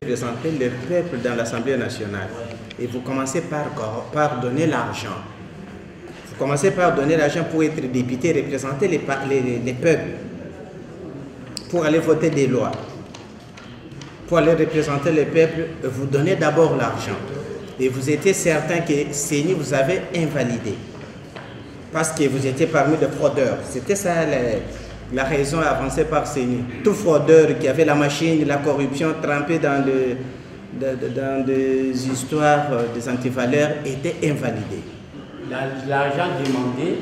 Représenter le peuple dans l'Assemblée nationale et vous commencez par donner l'argent. Vous commencez par donner l'argent pour être député, représenter les peuples, pour aller voter des lois. Pour aller représenter le peuple, vous donnez d'abord l'argent. Et vous étiez certain que CENI vous avait invalidé. Parce que vous étiez parmi les fraudeurs. C'était ça la raison avancée par CENI. Tout fraudeur qui avait la machine, la corruption trempée dans des histoires des antivaleurs était invalidé. L'argent demandé,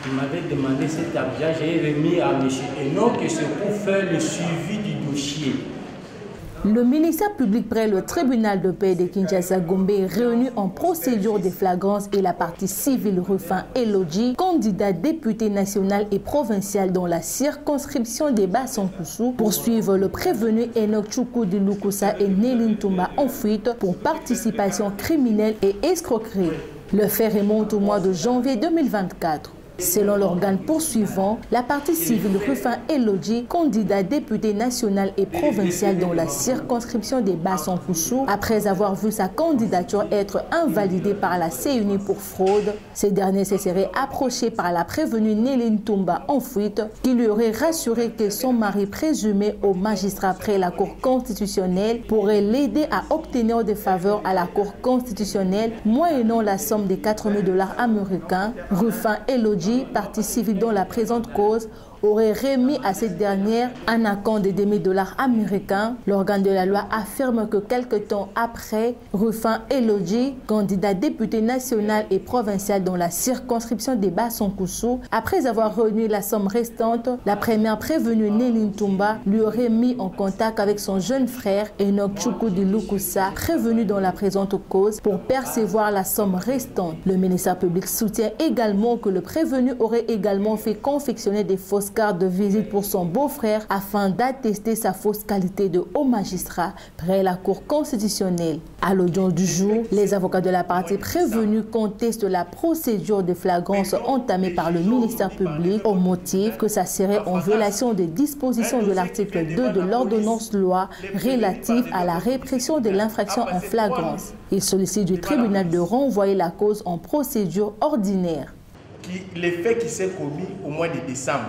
il m'avait demandé cet argent, j'ai remis à M. Enoch que c'est pour faire le suivi du dossier. Le ministère public près le tribunal de paix de Kinshasa-Gombe réuni en procédure de flagrance et la partie civile Rufin Elodji, candidat député national et provincial dans la circonscription des Bas-Sankousou, poursuivre le prévenu Enoch Choukou de Lukusa et Néline Toumba en fuite pour participation criminelle et escroquerie. Le fait remonte au mois de janvier 2024. Selon l'organe poursuivant, la partie civile Rufin Elodji, candidat député national et provincial dans la circonscription des Bas-Sankousou, après avoir vu sa candidature être invalidée par la CENI pour fraude, ces derniers se seraient approchés par la prévenue Néline Toumba en fuite, qui lui aurait rassuré que son mari présumé au magistrat près la Cour constitutionnelle pourrait l'aider à obtenir des faveurs à la Cour constitutionnelle, moyennant la somme de 4 000 $ américains. Rufin Elodji, partie civile dans la présente cause, aurait remis à cette dernière un acompte de 2 000 $ américains. L'organe de la loi affirme que quelque temps après, Rufin Elodji, candidat député national et provincial dans la circonscription des Bas-Sankousou, après avoir remis la somme restante, la première prévenue Néline Toumba lui aurait mis en contact avec son jeune frère Enoch Choukou de Lukusa, prévenu dans la présente cause, pour percevoir la somme restante. Le ministère public soutient également que le prévenu aurait également fait confectionner des fausses carte de visite pour son beau-frère afin d'attester sa fausse qualité de haut magistrat près la Cour constitutionnelle. À l'audience du jour, les avocats de la partie prévenue contestent la procédure de flagrance entamée par le ministère public au motif que ça serait en violation des dispositions de l'article 2 de l'ordonnance loi relative à la répression de l'infraction en flagrance. Ils sollicitent du tribunal de renvoyer la cause en procédure ordinaire. Les faits qui s'est commis au mois de décembre,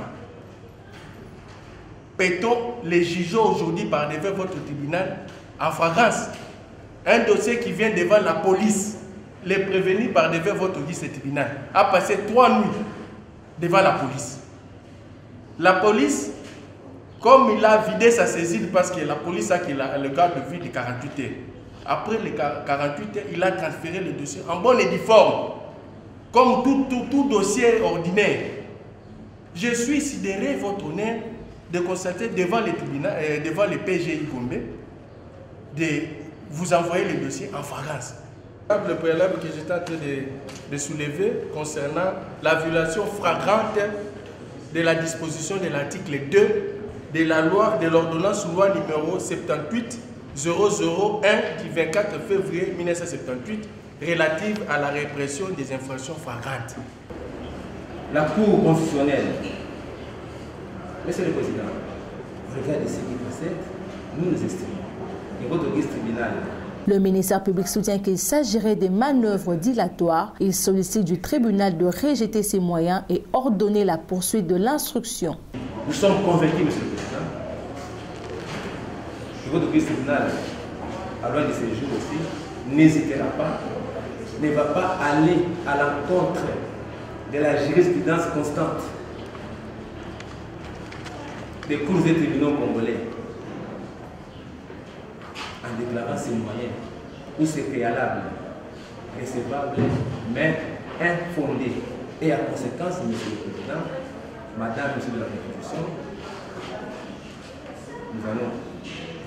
peut-on les juger aujourd'hui par devant votre tribunal en flagrance? Un dossier qui vient devant la police, les prévenus par devant votre tribunal, a passé 3 nuits devant la police. La police, comme il a vidé sa saisine, parce que la police a le garde de vie de 48 heures. Après les 48 heures, il a transféré le dossier en bonne et due forme, comme tout dossier ordinaire. Je suis sidéré, votre honneur, de constater devant les tribunaux, devant les PGI Gombe, de vous envoyer le dossier en flagrance. Le préalable que j'étais en train de soulever concernant la violation flagrante de la disposition de l'article 2 de la loi, de l'ordonnance loi numéro 78-001 du 24 février 1978 relative à la répression des infractions flagrantes. La Cour constitutionnelle, Monsieur le Président, regardez ce qui procède, nous estimons, et votre tribunal. Le ministère public soutient qu'il s'agirait de manœuvres dilatoires. Il sollicite du tribunal de rejeter ces moyens et ordonner la poursuite de l'instruction. Nous sommes convaincus, Monsieur le Président, que votre tribunal, à l'heure de ces jours aussi, n'hésitera pas, ne va pas aller à l'encontre de la jurisprudence constante des cours et tribunaux congolais en déclarant ces moyens ou ces préalables recevables mais infondés. Et à conséquence, Monsieur le Président, Madame, Monsieur de la Constitution,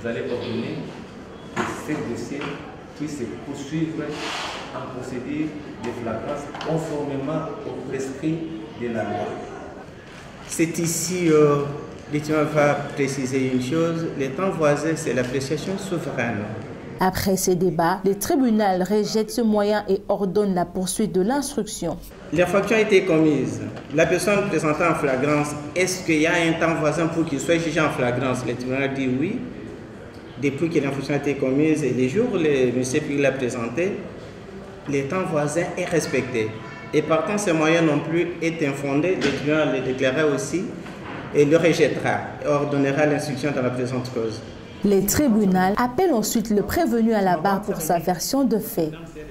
vous allez ordonner que ces dossiers puissent se poursuivre en procédure de flagrance conformément aux prescrits de la loi. C'est ici, dites-moi, va préciser une chose, les temps voisins, c'est l'appréciation souveraine. Après ces débats, le tribunal rejette ce moyen et ordonne la poursuite de l'instruction. L'infraction a été commise. La personne présentée en flagrance, est-ce qu'il y a un temps voisin pour qu'il soit jugé en flagrance? Le tribunal dit oui. depuis que l'infraction a été commise et les jours où le ministère public l'a présenté, le temps voisin est respecté. Et partant, ces moyens non plus est infondé, le tribunal le déclarera aussi et le rejettera et ordonnera l'instruction dans la présente cause. Les tribunaux appellent ensuite le prévenu à la barre pour sa version de fait.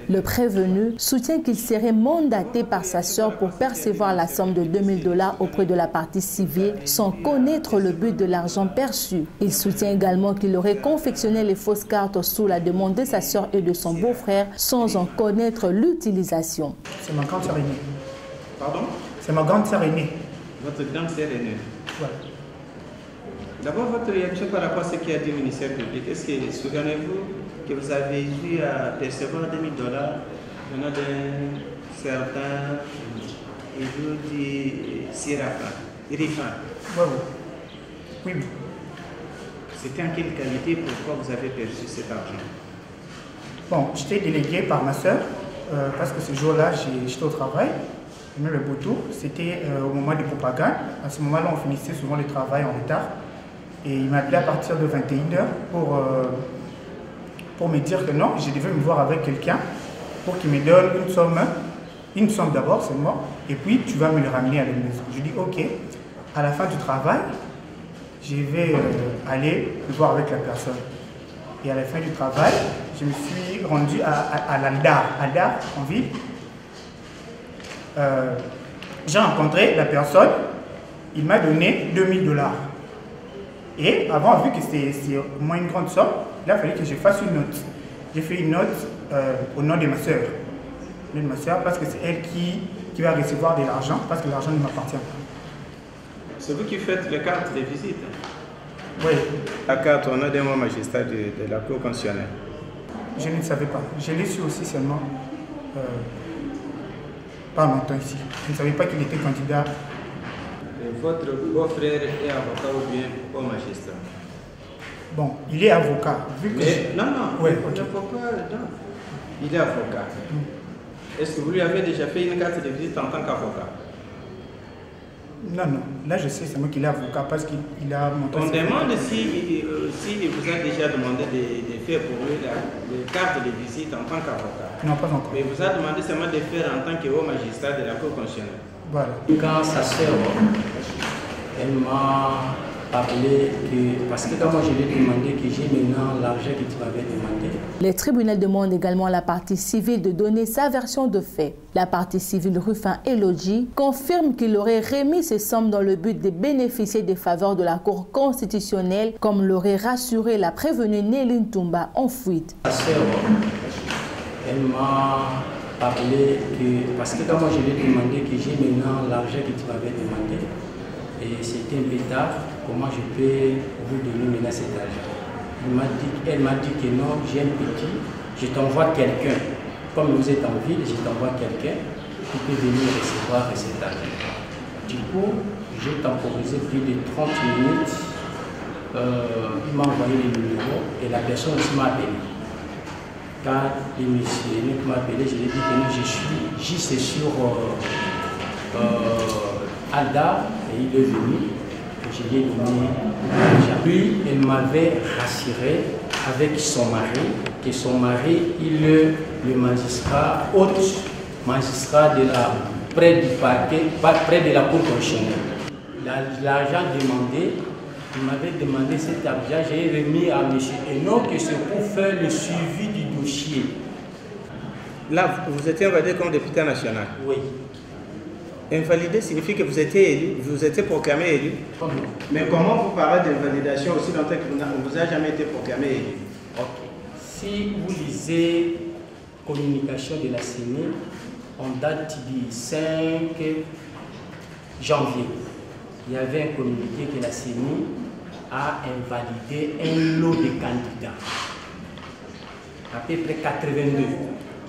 Le prévenu soutient qu'il serait mandaté par sa sœur pour percevoir la somme de 2000 $ auprès de la partie civile sans connaître le but de l'argent perçu. Il soutient également qu'il aurait confectionné les fausses cartes sous la demande de sa sœur et de son beau-frère sans en connaître l'utilisation. C'est ma grande sœur aînée. Pardon? C'est ma grande sœur aînée. Votre grande sœur aînée? Ouais. D'abord, votre réaction par rapport à ce qu'a dit le ministère public. Est-ce que, souvenez-vous que vous avez eu à percevoir 2000 $ venant d'un certain Irifan? Oui. C'était en quelle qualité? Pourquoi vous avez perçu cet argent? Bon, j'étais délégué par ma soeur parce que ce jour-là, j'étais au travail. Le Boto, c'était au moment des propagandes. À ce moment-là, on finissait souvent le travail en retard. Et il m'a appelé à partir de 21 h pour me dire que non, je devais me voir avec quelqu'un pour qu'il me donne une somme d'abord seulement, et puis tu vas me le ramener à la maison. Je dis ok, à la fin du travail, je vais aller me voir avec la personne. Et à la fin du travail, je me suis rendu à l'Aldar, en ville. J'ai rencontré la personne, il m'a donné 2000 $. Et avant, vu que c'est au moins une grande somme, il a fallu que je fasse une note. J'ai fait une note au nom de ma soeur. Parce que c'est elle qui va recevoir de l'argent, parce que l'argent ne m'appartient pas. C'est vous qui faites les cartes de visite? Oui. La carte au nom d'un magistrat de la Cour constitutionnelle? Je ne savais pas. Je l'ai su aussi seulement pas longtemps ici. Je ne savais pas qu'il était candidat. Votre beau-frère est avocat ou bien au magistrat? Bon, il est avocat. Non, ouais, okay. Il est avocat. Est-ce que vous lui avez déjà fait une carte de visite en tant qu'avocat? Non. Là, je sais seulement qu'il est avocat parce qu'il a montré... On demande si vous a déjà demandé de faire pour lui la carte de visite en tant qu'avocat. Non, pas encore. Mais vous a demandé seulement de faire en tant que haut magistrat de la Cour constitutionnelle. Voilà. Quand sa sœur, elle m'a parlé que, parce que quand moi je lui ai demandé que j'ai maintenant l'argent que tu m'avais demandé. Les tribunaux demandent également à la partie civile de donner sa version de fait. La partie civile Rufin Elodji confirme qu'il aurait remis ces sommes dans le but de bénéficier des faveurs de la Cour constitutionnelle, comme l'aurait rassuré la prévenue Néline Toumba en fuite. Sa sœur, elle m'a parlé que, parce que quand moi je lui ai demandé que j'ai maintenant l'argent que tu m'avais demandé, et c'était un peu tard, comment je peux vous donner maintenant cet argent? Elle m'a dit que non, j'ai un petit, je t'envoie quelqu'un. Comme vous êtes en ville, je t'envoie quelqu'un qui peut venir recevoir cet argent. Du coup, j'ai temporisé plus de 30 minutes. Il m'a envoyé les numéros et la personne aussi m'a appelé. Quand le monsieur m'a appelé, je lui ai dit que non, j'y suis sur Alda et il est venu. Je lui ai donné l'argent. Puis elle m'avait rassuré avec son mari, que son mari, il est le magistrat, haut magistrat près du parquet, près de la Cour constitutionnelle. L'argent demandé, il m'avait demandé cet argent, j'ai remis à monsieur Enoch que c'est pour faire le suivi du dossier. Là, vous étiez invalidé comme député national? Oui. Invalidé signifie que vous étiez élu, vous étiez proclamé élu. Comment? Mais comment vous parlez d'invalidation aussi longtemps que vous n'avez jamais été proclamé élu? Ok. Si vous lisez communication de la CENI, on date du 5 janvier. Il y avait un communiqué que la CENI a invalidé un lot de candidats, à peu près 82,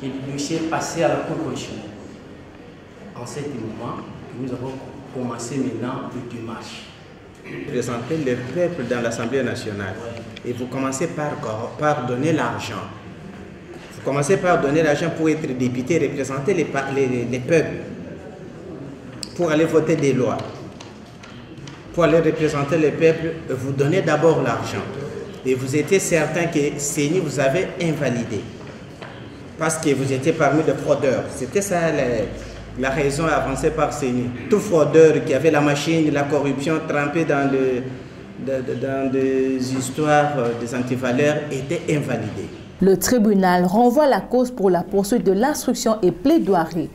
que le dossier est passé à la Cour constitutionnelle. En ce moment, nous avons commencé maintenant les démarches. Présenter le peuple dans l'Assemblée nationale. Et vous commencez par donner l'argent. Vous commencez par donner l'argent pour être député, représenter les peuples, pour aller voter des lois. Pour aller représenter le peuple, vous donnez d'abord l'argent. Et vous étiez certain que CENI vous avait invalidé. Parce que vous étiez parmi les fraudeurs. C'était ça la raison avancée par CENI. Tout fraudeur qui avait la machine de la corruption trempée dans des histoires des antivaleurs était invalidé. Le tribunal renvoie la cause pour la poursuite de l'instruction et plaidoirie.